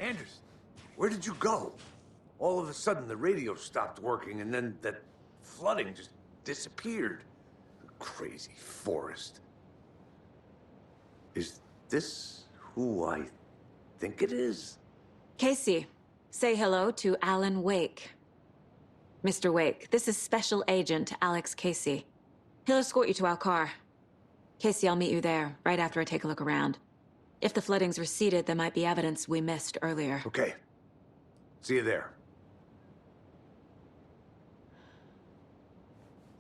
Anderson, where did you go? All of a sudden, the radio stopped working, and then that flooding just disappeared. Crazy forest. Is this who I think it is? Casey, say hello to Alan Wake. Mr. Wake, this is Special Agent Alex Casey. He'll escort you to our car. Casey, I'll meet you there, right after I take a look around. If the flooding's receded, there might be evidence we missed earlier. Okay. See you there.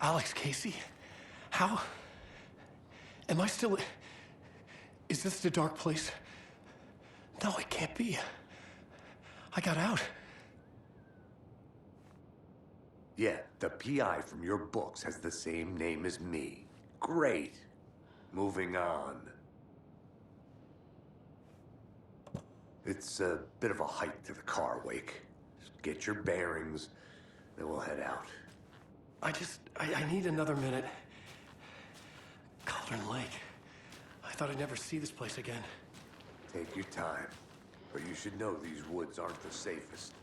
Alex Casey? How? Am I still... Is this the dark place? No, it can't be. I got out. Yeah, the PI from your books has the same name as me. Great. Moving on. It's a bit of a hike to the car, Wake. Just get your bearings, then we'll head out. I need another minute. Cauldron Lake. I thought I'd never see this place again. Take your time. But you should know these woods aren't the safest.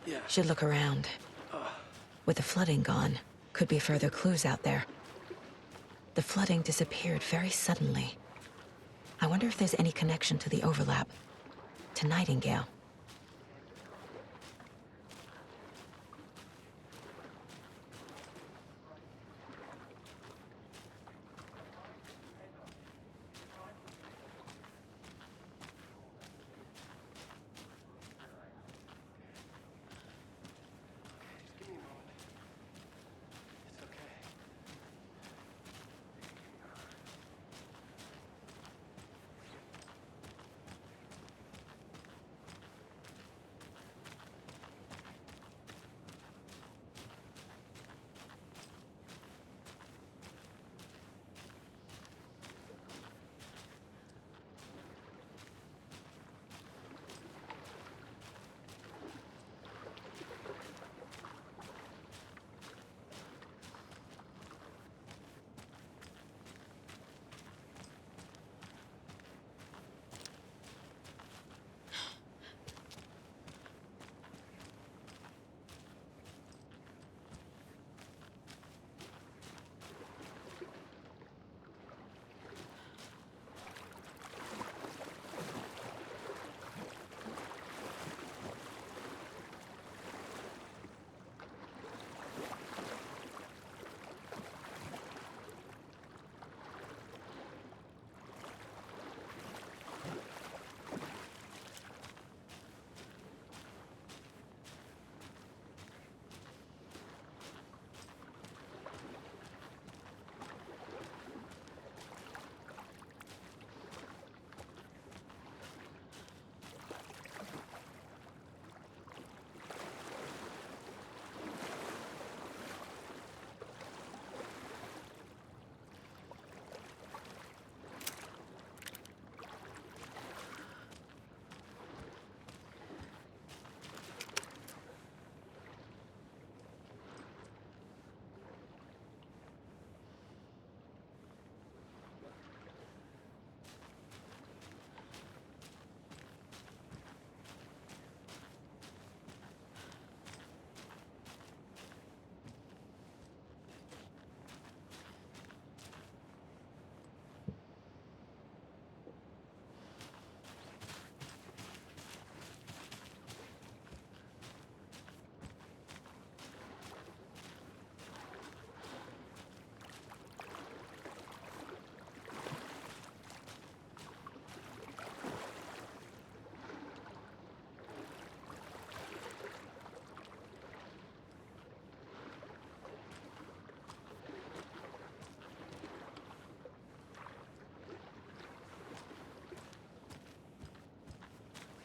Yeah. Should look around. With the flooding gone, could be further clues out there. The flooding disappeared very suddenly. I wonder if there's any connection to the overlap. To Nightingale.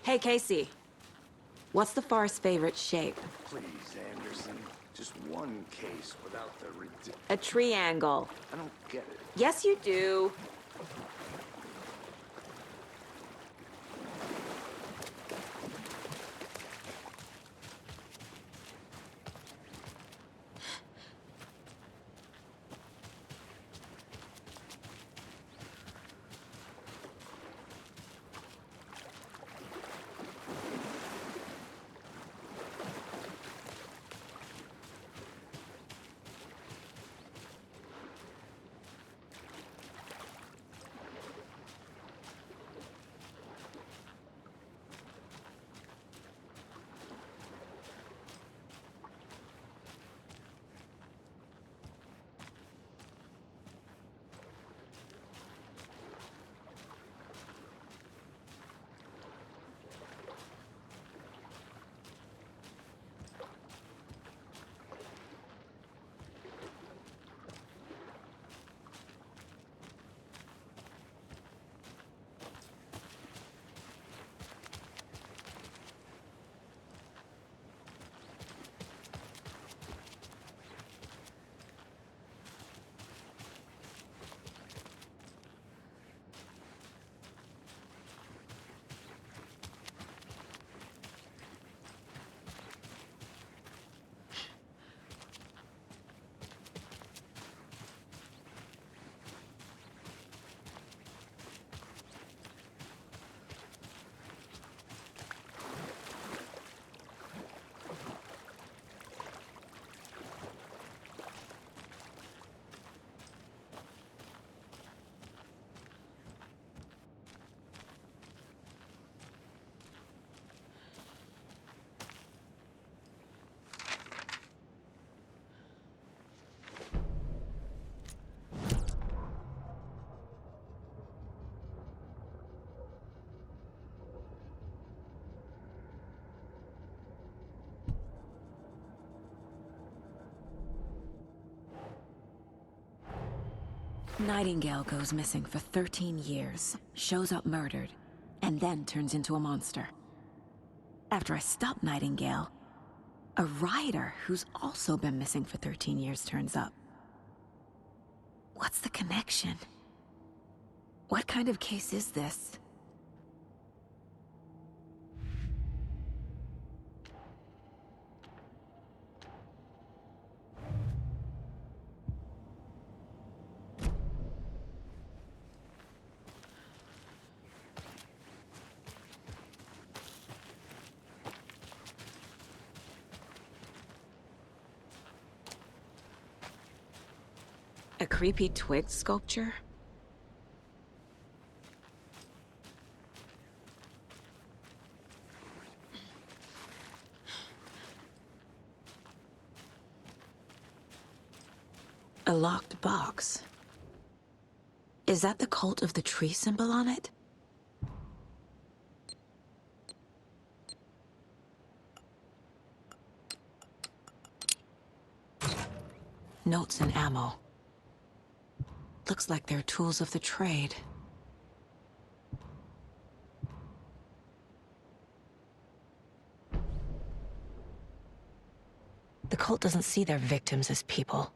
Hey, Casey. What's the forest's favorite shape? Please, Anderson. Just one case without the A triangle. I don't get it. Yes, you do. Nightingale goes missing for 13 years, shows up murdered, and then turns into a monster. After I stop Nightingale, a rider who's also been missing for 13 years turns up. What's the connection? What kind of case is this? A creepy twig sculpture? A locked box. Is that the cult of the tree symbol on it? Notes and ammo. Looks like they're tools of the trade. The cult doesn't see their victims as people.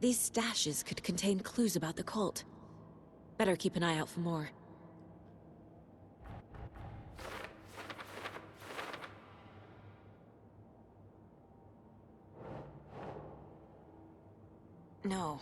These stashes could contain clues about the cult. Better keep an eye out for more. No.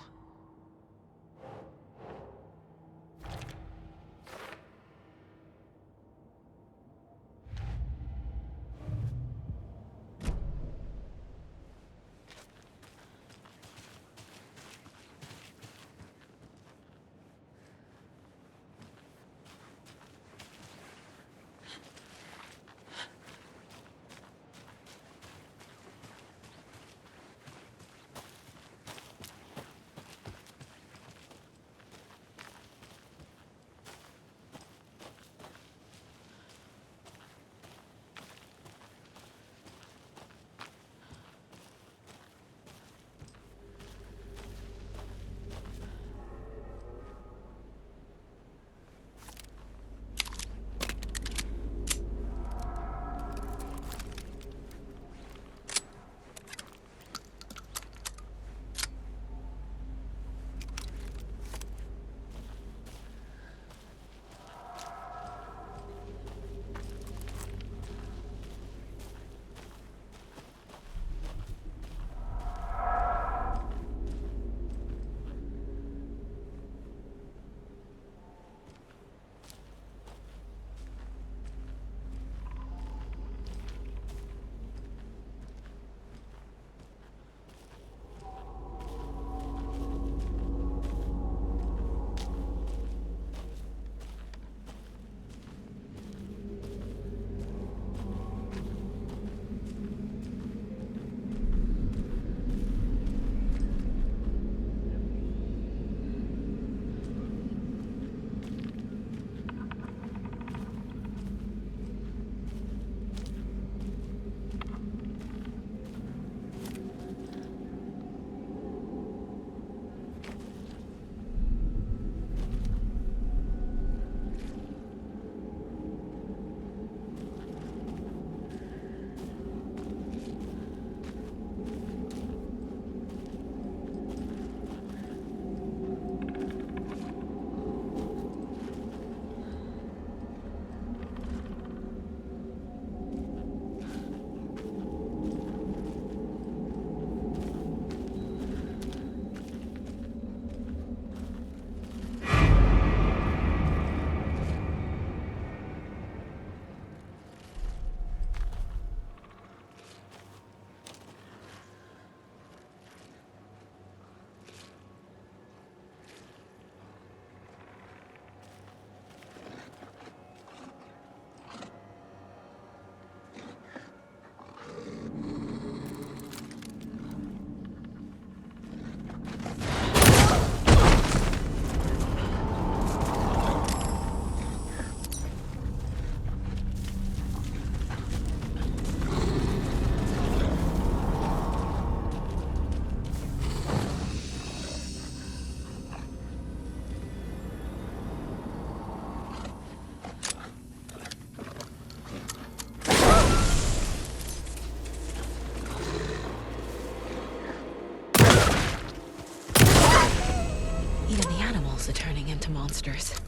monsters.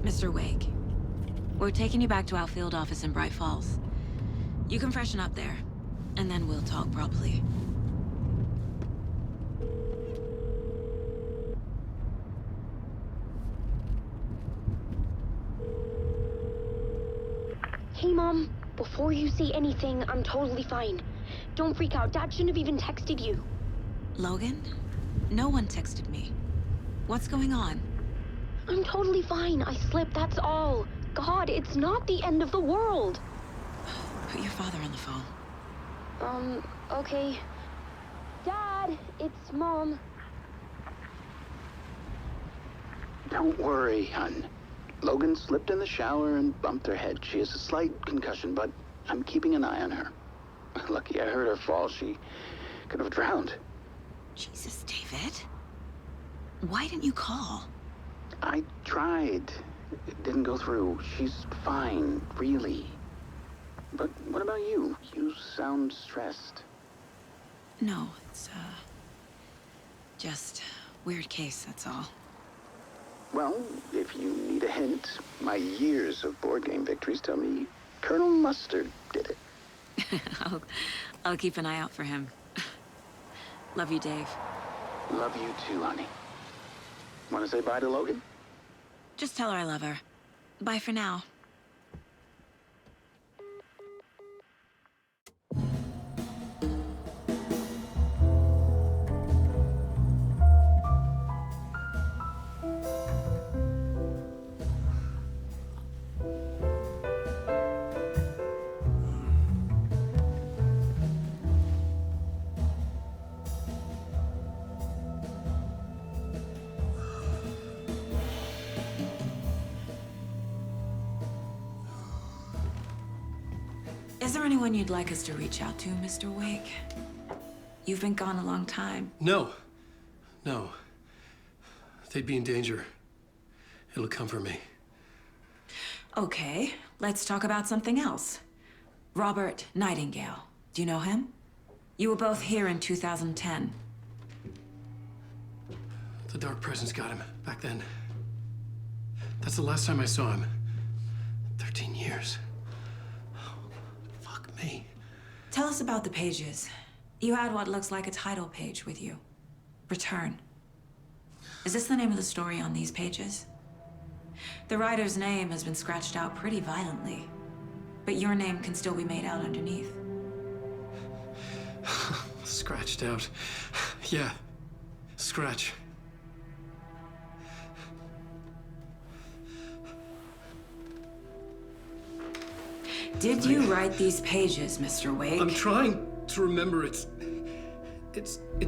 Mr. Wake, we're taking you back to our field office in Bright Falls. You can freshen up there, and then we'll talk properly. Hey, Mom. Before you say anything, I'm totally fine. Don't freak out. Dad shouldn't have even texted you. Logan? No one texted me. What's going on? I'm totally fine. I slipped, that's all. God, it's not the end of the world. Put your father on the phone. Okay. Dad, it's Mom. Don't worry, hon. Logan slipped in the shower and bumped her head. She has a slight concussion, but I'm keeping an eye on her. Lucky I heard her fall. She could have drowned. Jesus, David. Why didn't you call? I tried. It didn't go through. She's fine, really. But what about you? You sound stressed. No, it's, just weird case, that's all. Well, if you need a hint, my years of board game victories tell me Colonel Mustard did it. I'll keep an eye out for him. Love you, Dave. Love you too, honey. Want to say bye to Logan? Just tell her I love her. Bye for now. Is there anyone you'd like us to reach out to, Mr. Wake? You've been gone a long time. No. They'd be in danger. It'll come for me. Okay, let's talk about something else. Robert Nightingale. Do you know him? You were both here in 2010. The Dark Presence got him back then. That's the last time I saw him. 13 years. Fuck me. Tell us about the pages. You had what looks like a title page with you. Return. Is this the name of the story on these pages? The writer's name has been scratched out pretty violently, but your name can still be made out underneath. Scratched out. Yeah. Scratch. Did you write these pages, Mr. Wake? I'm trying to remember. It's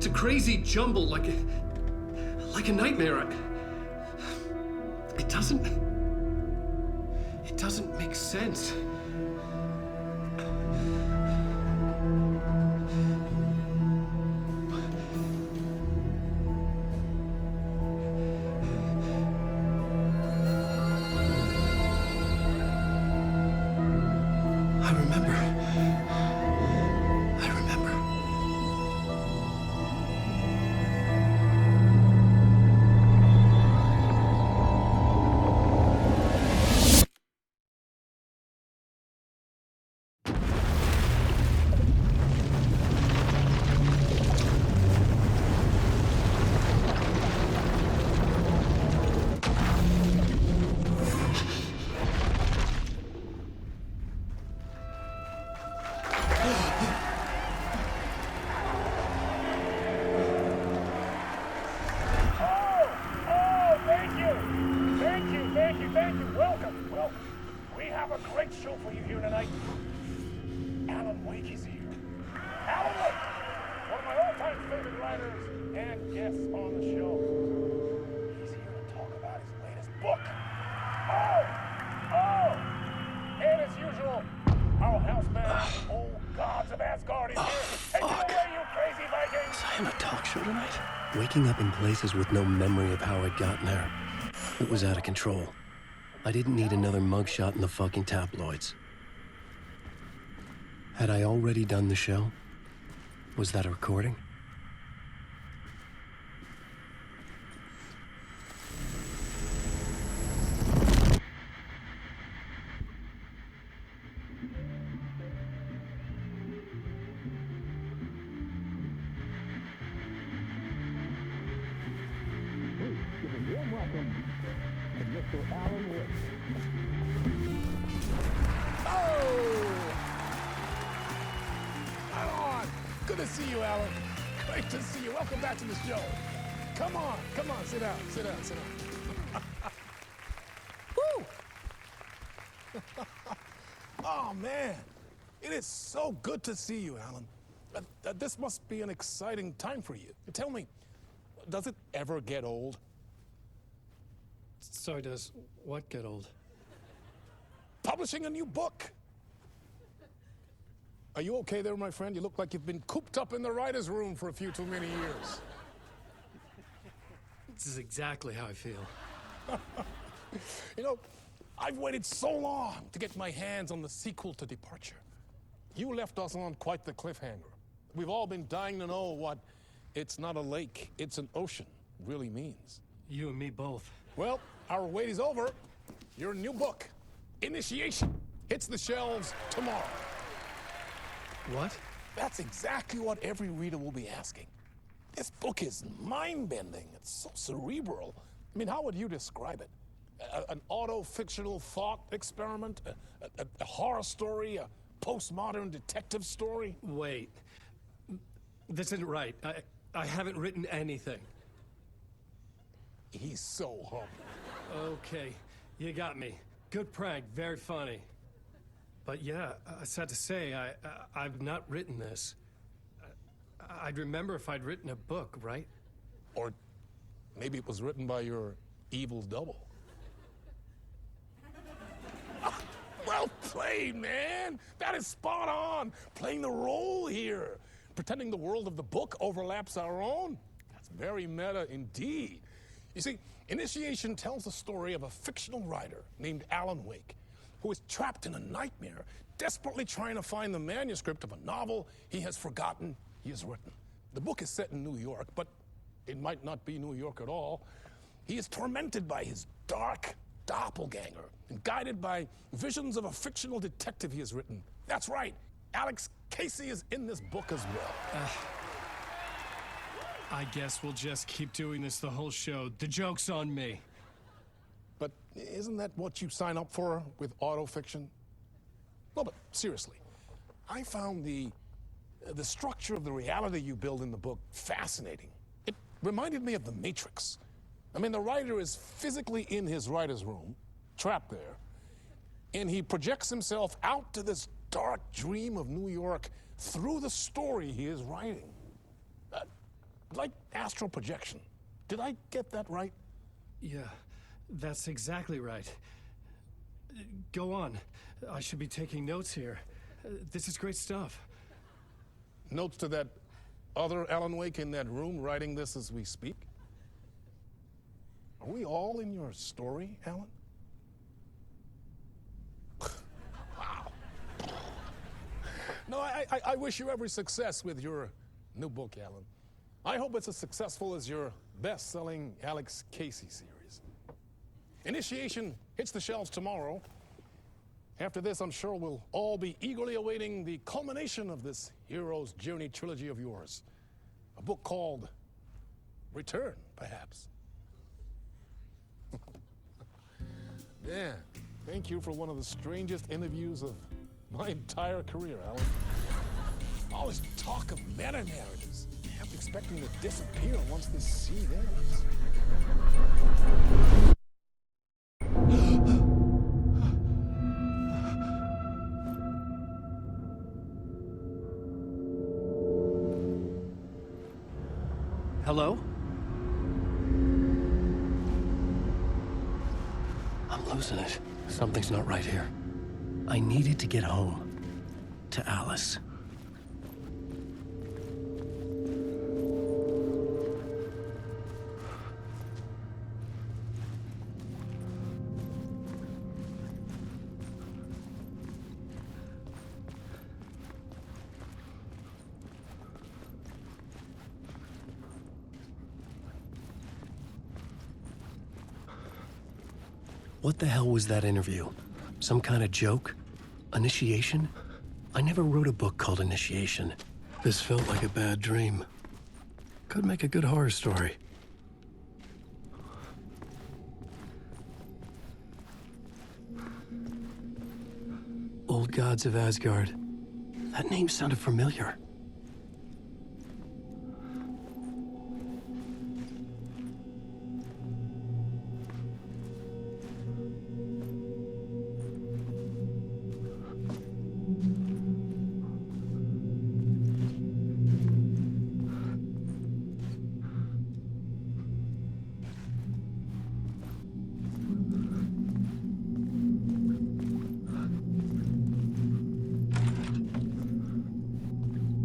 a crazy jumble, like a nightmare. It doesn't make sense. I remember. Thank you. Welcome. We have a great show for you here tonight. Alan Wake is here. Alan Wake, one of my all-time favorite writers and guests on the show. He's here to talk about his latest book. And as usual, our houseband, old gods of Asgard, is here. Take it away, you crazy Vikings! Was I on a talk show tonight? Waking up in places with no memory of how I'd gotten there. It was out of control. I didn't need another mugshot in the fucking tabloids. Had I already done the show? Was that a recording? welcome to Mr. Alan Wake. Oh! Right on. Good to see you, Alan. Great to see you. Welcome back to the show. Come on, sit down, sit down, sit down. Woo! Oh, man. It is so good to see you, Alan. This must be an exciting time for you. Tell me, does it ever get old? Sorry, does what get old? Publishing a new book. Are you okay there, my friend? You look like you've been cooped up in the writer's room for a few too many years. This is exactly how I feel. You know, I've waited so long to get my hands on the sequel to Departure. You left us on quite the cliffhanger. We've all been dying to know what "it's not a lake, it's an ocean" really means. You and me both. Well, our wait is over. Your new book, Initiation, hits the shelves tomorrow. What? That's exactly what every reader will be asking. This book is mind-bending. It's so cerebral. I mean, how would you describe it? An auto-fictional thought experiment? A horror story? A postmodern detective story? Wait. This isn't right. I haven't written anything. He's so humble. Okay, you got me. Good prank, very funny. But yeah, sad to say, I've not written this. I'd remember if I'd written a book, right? Or maybe it was written by your evil double. Well played, man. That is spot on. Playing the role here. Pretending the world of the book overlaps our own. That's very meta indeed. You see, Initiation tells the story of a fictional writer named Alan Wake, who is trapped in a nightmare, desperately trying to find the manuscript of a novel he has forgotten he has written. The book is set in New York, but it might not be New York at all. He is tormented by his dark doppelganger and guided by visions of a fictional detective he has written. That's right, Alex Casey is in this book as well. I guess we'll just keep doing this the whole show. The joke's on me. But isn't that what you sign up for with autofiction? No, but seriously, I found the structure of the reality you build in the book fascinating. It reminded me of The Matrix. I mean, the writer is physically in his writer's room, trapped there, and he projects himself out to this dark dream of New York through the story he is writing. Like astral projection. Did I get that right? Yeah, that's exactly right. Go on. I should be taking notes here. This is great stuff. Notes to that other Alan Wake in that room writing this as we speak? Are we all in your story, Alan? Wow. No, I wish you every success with your new book, Alan. I hope it's as successful as your best-selling Alex Casey series. Initiation hits the shelves tomorrow. After this, I'm sure we'll all be eagerly awaiting the culmination of this hero's journey trilogy of yours. A book called Return, perhaps. Yeah, thank you for one of the strangest interviews of my entire career, Alan. All this talk of meta-narratives. I'm expecting to disappear once this scene ends. Hello? I'm losing it. Something's not right here. I needed to get home. To Alice. What the hell was that interview? Some kind of joke? Initiation? I never wrote a book called Initiation. This felt like a bad dream. Could make a good horror story. gods of Asgard. That name sounded familiar.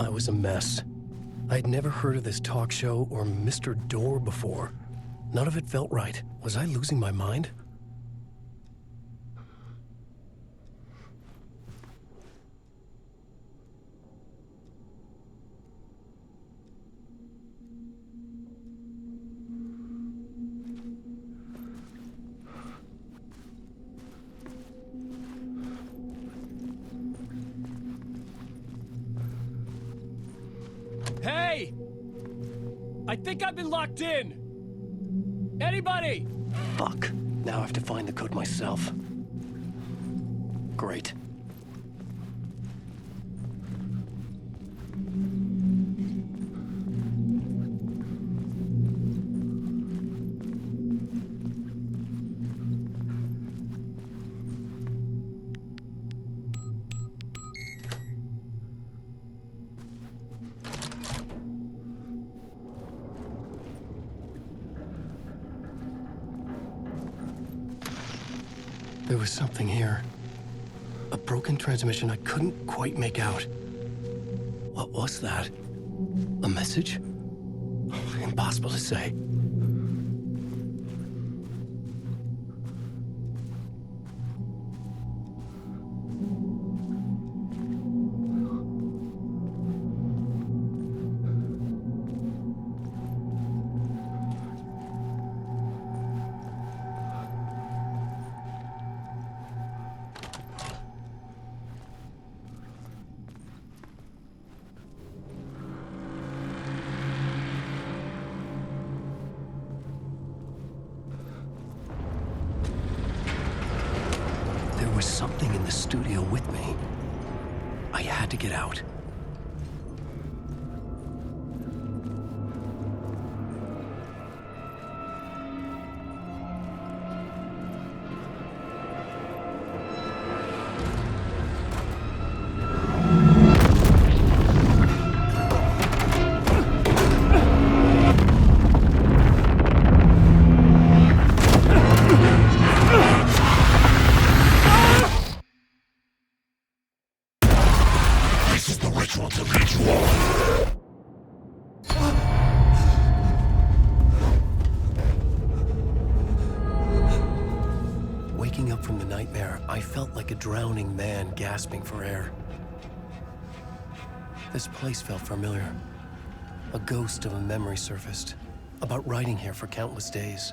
I was a mess. I'd never heard of this talk show or Mr. Door before. None of it felt right. Was I losing my mind? Hey! I think I've been locked in! Anybody? Fuck. Now I have to find the code myself. Great. There was something here. A broken transmission I couldn't quite make out. What was that? A message? Impossible to say. There was something in the studio with me. I had to get out. Waking up from the nightmare, I felt like a drowning man gasping for air. This place felt familiar. A ghost of a memory surfaced, about riding here for countless days.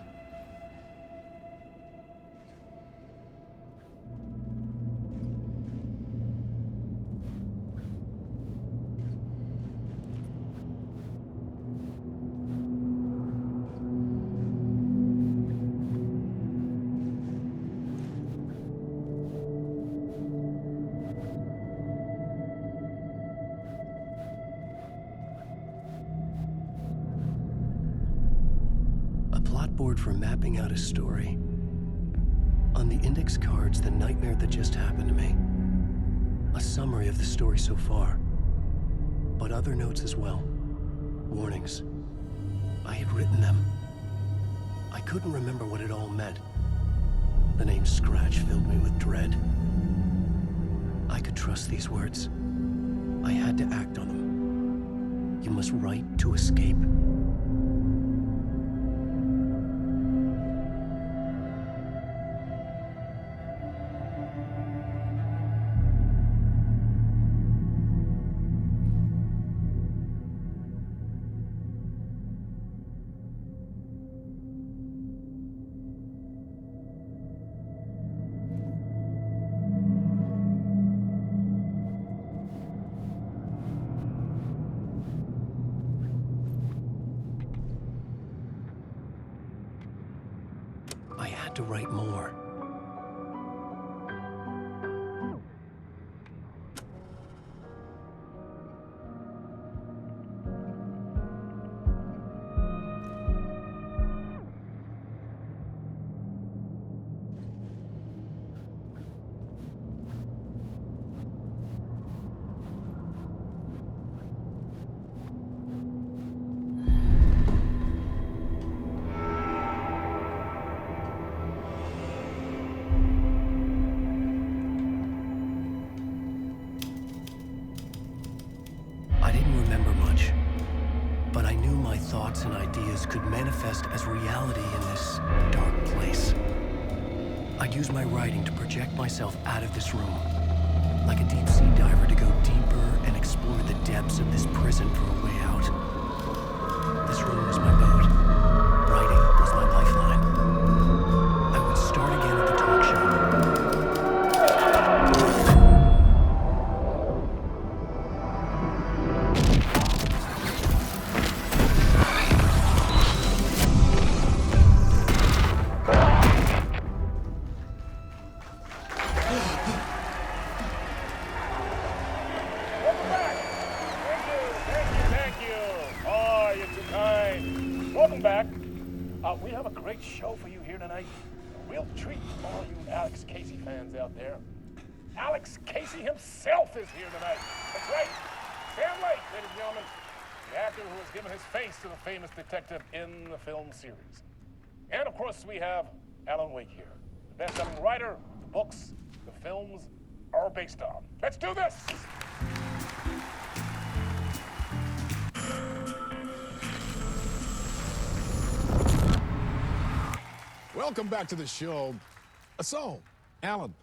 Board for mapping out a story. On the index cards, the nightmare that just happened to me. A summary of the story so far. But other notes as well. Warnings. I had written them. I couldn't remember what it all meant. The name Scratch filled me with dread. I could trust these words. I had to act on them. You must write to escape. I had to write more. stories could manifest as reality in this dark place. I'd use my writing to project myself out of this room, like a deep-sea diver to go deeper and explore the depths of this prison for a way out. This room was my boat. Writing was my lifeline. I would start again at the talk show. Thank you. Oh, you're too kind. Welcome back. We have a great show for you here tonight. A real treat for all you Alex Casey fans out there. Alex Casey himself is here tonight. That's right. Sam Lake, ladies and gentlemen. The actor who has given his face to the famous detective in the film series. And of course, we have Alan Wake here. The best-selling writer, the books, the films are based on. Let's do this! Welcome back to the show. So, Alan,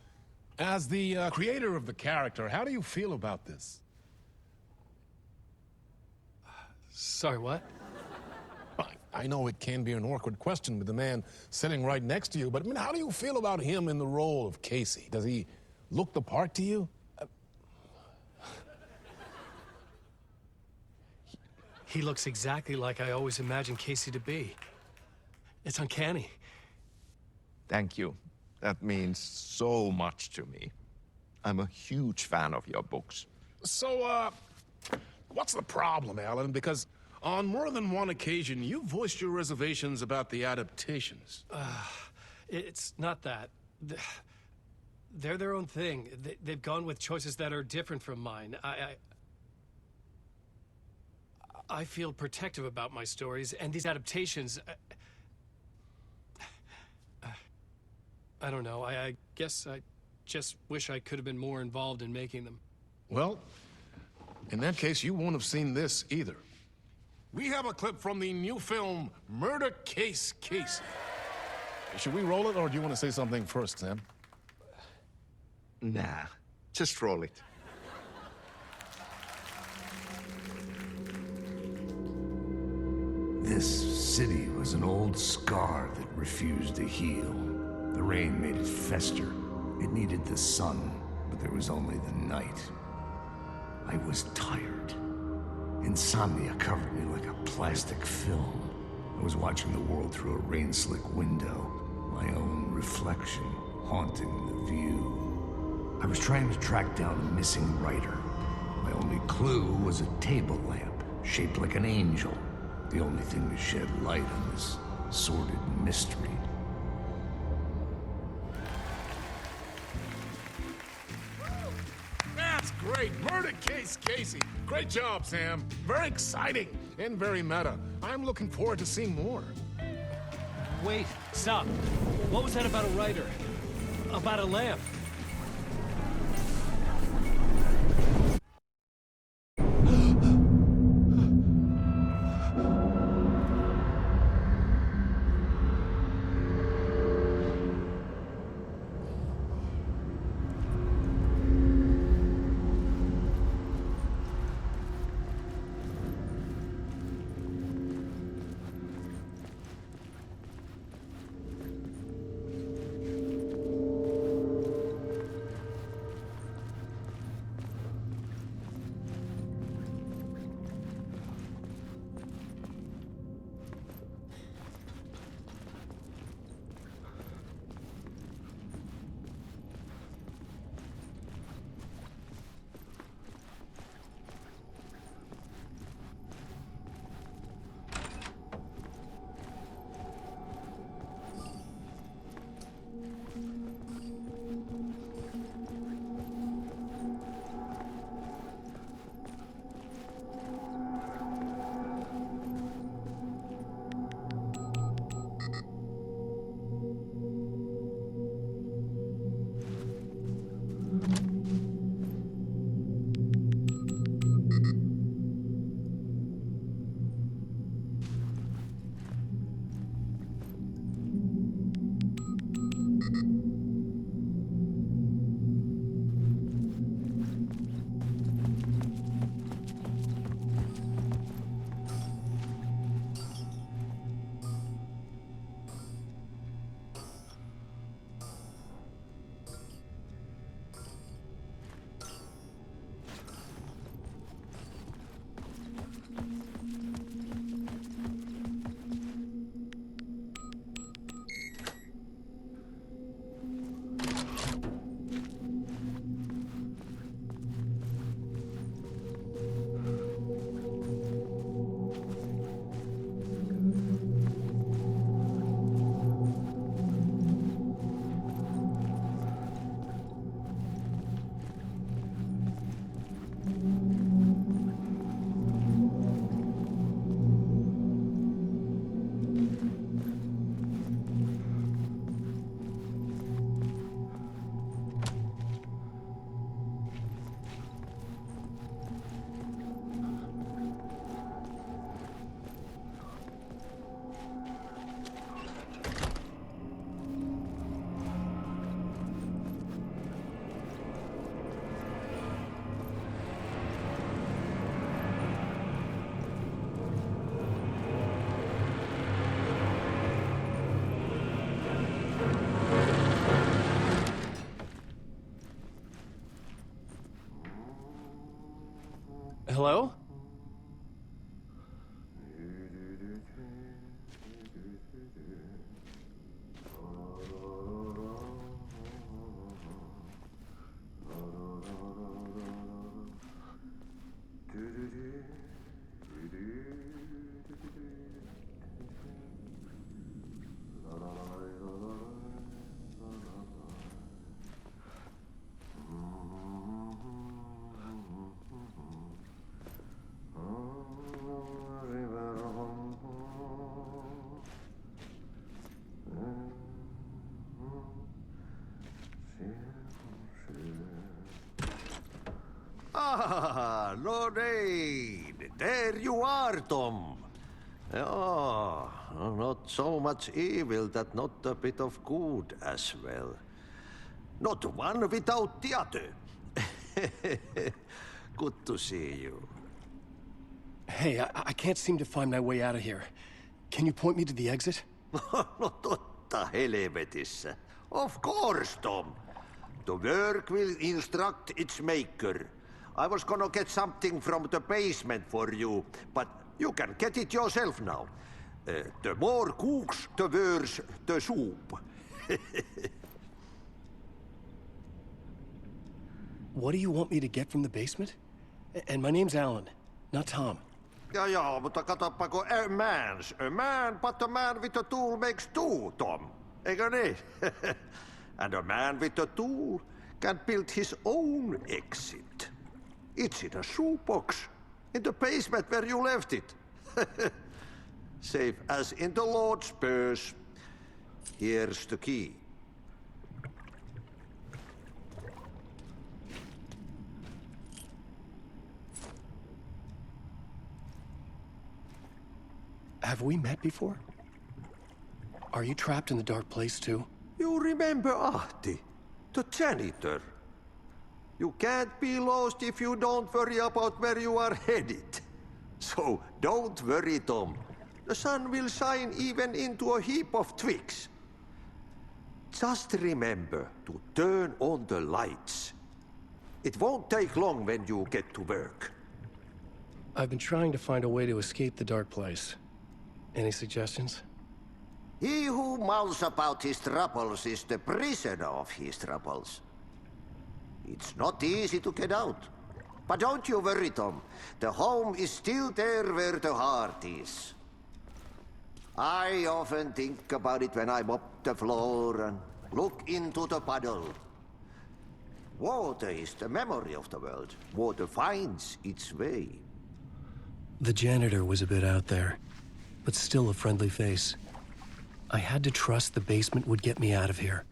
as the creator of the character, how do you feel about this? Sorry, what? I know it can be an awkward question with the man sitting right next to you, but I mean, how do you feel about him in the role of Casey? Does he look the part to you? He looks exactly like I always imagined Casey to be. It's uncanny. Thank you. That means so much to me. I'm a huge fan of your books. So, what's the problem, Alan? Because on more than one occasion, you voiced your reservations about the adaptations. It's not that. They're their own thing. They've gone with choices that are different from mine. I feel protective about my stories, and these adaptations... I don't know. I guess I just wish I could have been more involved in making them. Well, in that case, you won't have seen this either. We have a clip from the new film, Murder Case Casey. Should we roll it, or do you want to say something first, Sam? Nah, just roll it. This city was an old scar that refused to heal. The rain made it fester. It needed the sun, but there was only the night. I was tired. Insomnia covered me like a plastic film. I was watching the world through a rain-slick window, my own reflection haunting the view. I was trying to track down a missing writer. My only clue was a table lamp, shaped like an angel. The only thing to shed light on this sordid mystery. That's great. Murder Case Casey. Great job, Sam. Very exciting and very meta. I'm looking forward to seeing more. Wait, stop. What was that about a writer? About a lamp? Hello? Ah, no niin. There you are, Tom. Oh, not so much evil that not a bit of good as well. Not one without the other. Good to see you. Hey, I can't seem to find my way out of here. Can you point me to the exit? No totta helvetissä. Of course, Tom. The work will instruct its maker. I was gonna get something from the basement for you, but you can get it yourself now. The more cooks, the worse the soup. What do you want me to get from the basement? And my name's Alan, not Tom. Ja, mutta katsoppa, a man, but a man with a tool makes two, Tom. Eikö niin? And a man with a tool can build his own exit. It's in a shoebox, in the basement where you left it. Safe as in the Lord's purse. Here's the key. Have we met before? Are you trapped in the dark place too? You remember Ahti, the janitor. You can't be lost if you don't worry about where you are headed. So don't worry, Tom. The sun will shine even into a heap of twigs. Just remember to turn on the lights. It won't take long when you get to work. I've been trying to find a way to escape the dark place. Any suggestions? He who mouths about his troubles is the prisoner of his troubles. It's not easy to get out. But don't you worry, Tom. The home is still there where the heart is. I often think about it when I mop the floor and look into the puddle. Water is the memory of the world. Water finds its way. The janitor was a bit out there, but still a friendly face. I had to trust the basement would get me out of here.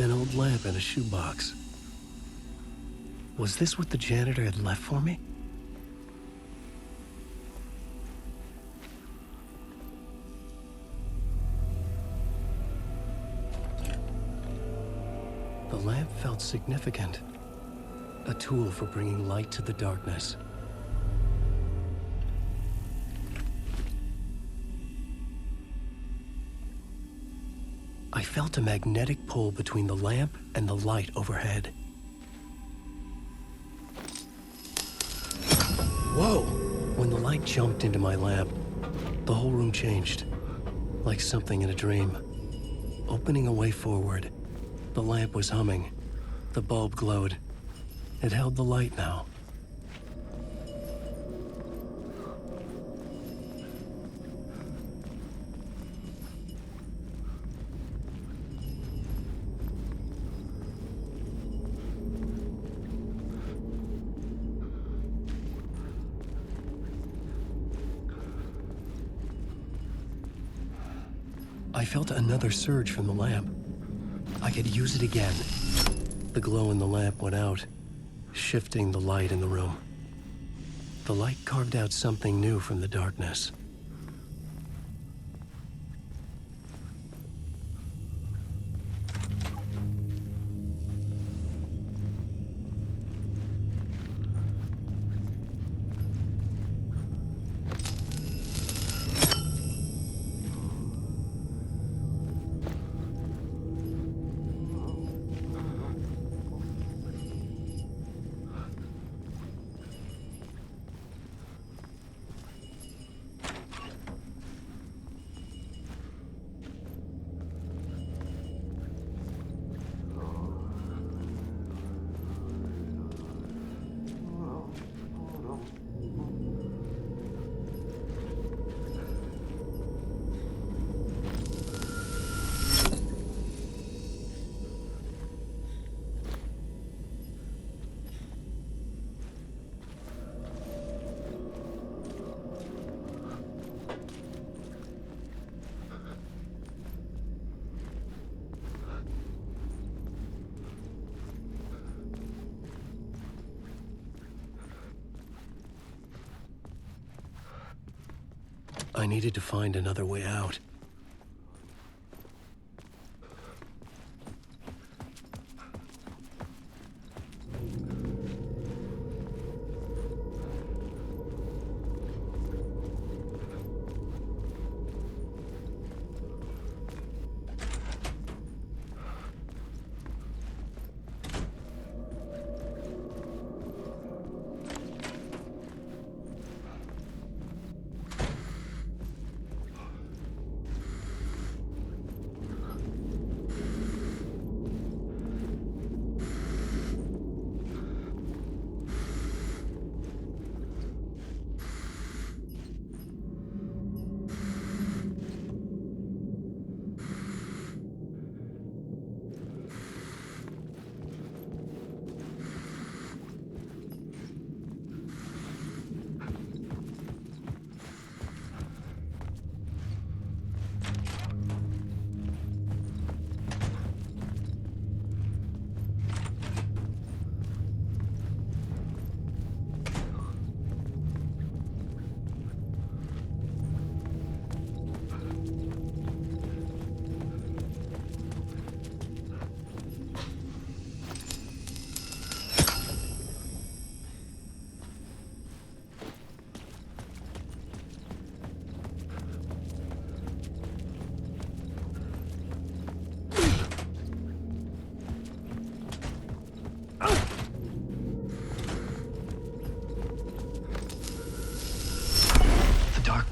An old lamp in a shoebox. Was this what the janitor had left for me? The lamp felt significant. A tool for bringing light to the darkness. I felt a magnetic pull between the lamp and the light overhead. Whoa! When the light jumped into my lamp, the whole room changed, like something in a dream. Opening a way forward, the lamp was humming. The bulb glowed. It held the light now. I felt another surge from the lamp. I could use it again. The glow in the lamp went out, shifting the light in the room. The light carved out something new from the darkness. I needed to find another way out.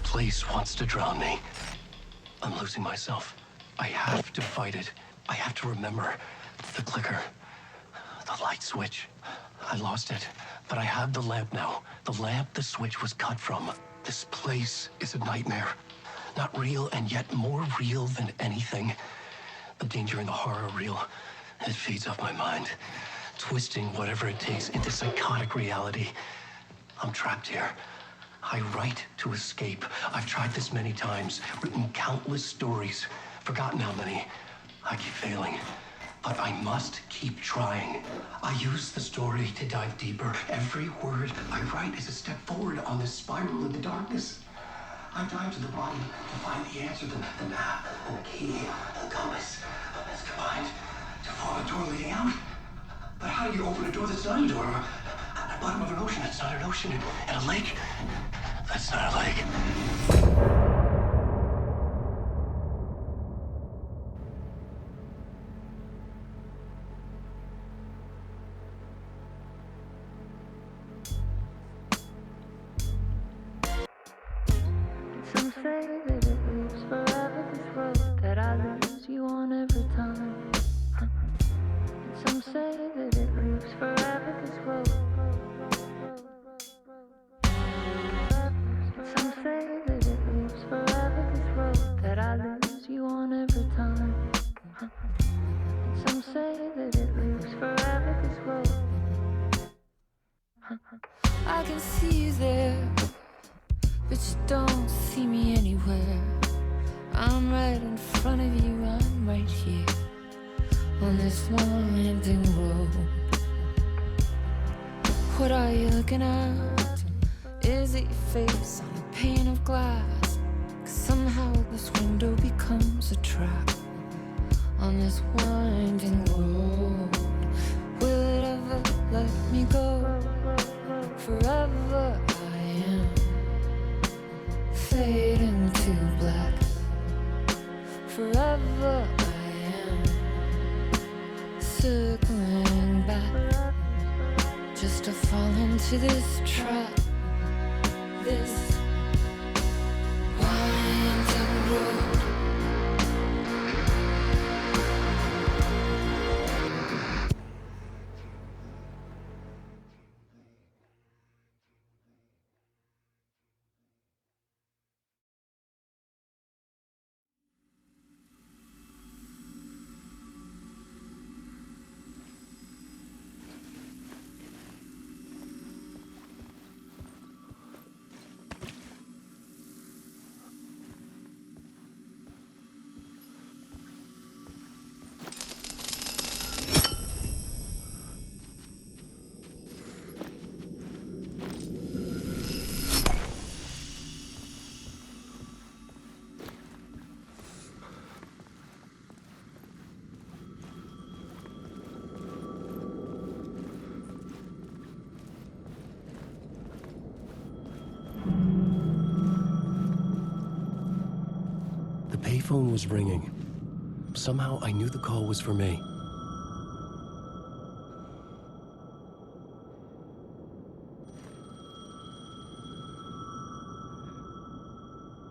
Place wants to drown me. I'm losing myself. I have to fight it. I have to remember the clicker, the light switch. I lost it, but I have the lamp now. The lamp the switch was cut from. This place is a nightmare. Not real, and yet more real than anything. The danger and the horror are real. It feeds off my mind, twisting whatever it takes into psychotic reality. I'm trapped here. I write to escape. I've tried this many times, written countless stories, forgotten how many. I keep failing. But I must keep trying. I use the story to dive deeper. Every word I write is a step forward on this spiral in the darkness. I dive to the bottom to find the answer, the map, and the key, and the compass. It's combined to form a door leading out. But how do you open a door that's not a door? At the bottom of an ocean that's not an ocean. And a lake that's not a lake. Some say that it lives forever, this road that I lose you on every time. And some say that it lives forever, this road. And some say that it lives forever, this road that I lose you on every time. And some say that it lives forever, this road. I can see you there, but you don't see me anywhere. I'm right in front of you, I'm right here on this winding road. What are you looking at? Is it your face on a pane of glass? 'Cause somehow this window becomes a trap on this winding road. Will it ever let me go? Forever I am fading to black. Forever I am circling back, just to fall into this trap, this winding road. The payphone was ringing. Somehow I knew the call was for me.